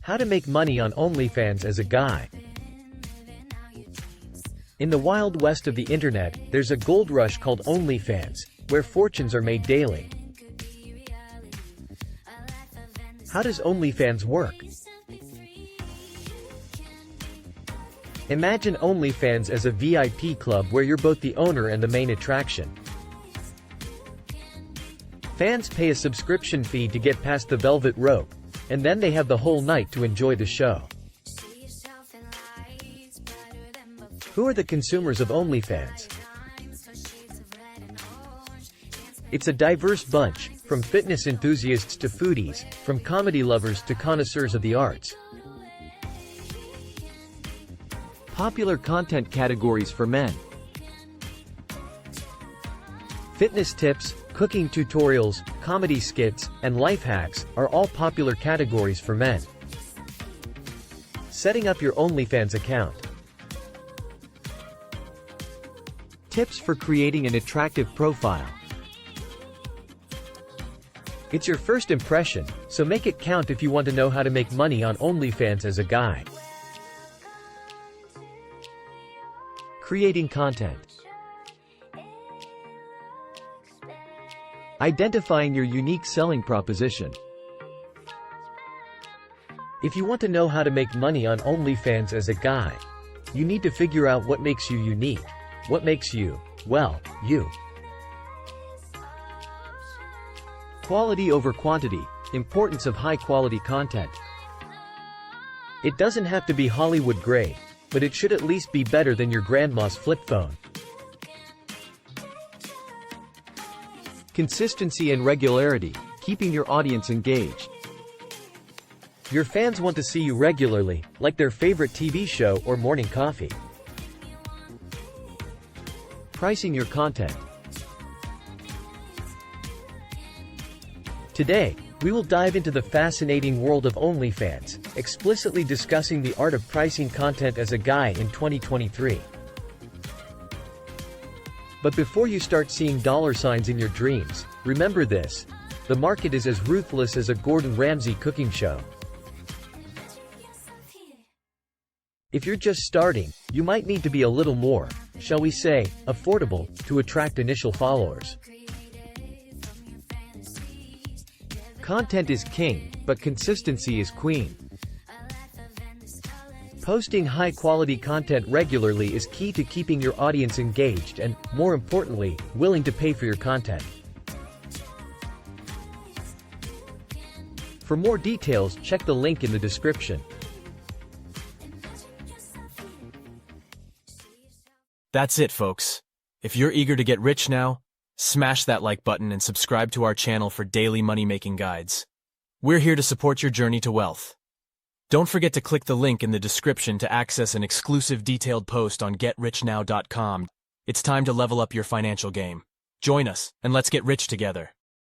How to make money on OnlyFans as a guy. In the wild west of the internet, there's a gold rush called OnlyFans, where fortunes are made daily. How does OnlyFans work? Imagine OnlyFans as a VIP club where you're both the owner and the main attraction. Fans pay a subscription fee to get past the velvet rope, and then they have the whole night to enjoy the show. Who are the consumers of OnlyFans? It's a diverse bunch, from fitness enthusiasts to foodies, from comedy lovers to connoisseurs of the arts. Popular content categories for men. Fitness tips, cooking tutorials, comedy skits, and life hacks are all popular categories for men. Setting up your OnlyFans account. Tips for creating an attractive profile. It's your first impression, so make it count if you want to know how to make money on OnlyFans as a guy. Creating content. Identifying your unique selling proposition. If you want to know how to make money on OnlyFans as a guy, you need to figure out what makes you unique. What makes you, well, you. Quality over quantity, importance of high-quality content. It doesn't have to be Hollywood grade, but it should at least be better than your grandma's flip phone. Consistency and regularity, keeping your audience engaged. Your fans want to see you regularly, like their favorite TV show or morning coffee. Pricing your content. Today, we will dive into the fascinating world of OnlyFans, explicitly discussing the art of pricing content as a guy in 2023. But before you start seeing dollar signs in your dreams, remember this: the market is as ruthless as a Gordon Ramsay cooking show. If you're just starting, you might need to be a little more, shall we say, affordable, to attract initial followers. Content is king, but consistency is queen. Posting high-quality content regularly is key to keeping your audience engaged and, more importantly, willing to pay for your content. For more details, check the link in the description. That's it, folks. If you're eager to get rich now, smash that like button and subscribe to our channel for daily money-making guides. We're here to support your journey to wealth. Don't forget to click the link in the description to access an exclusive detailed post on GetRichNow.com. It's time to level up your financial game. Join us, and let's get rich together.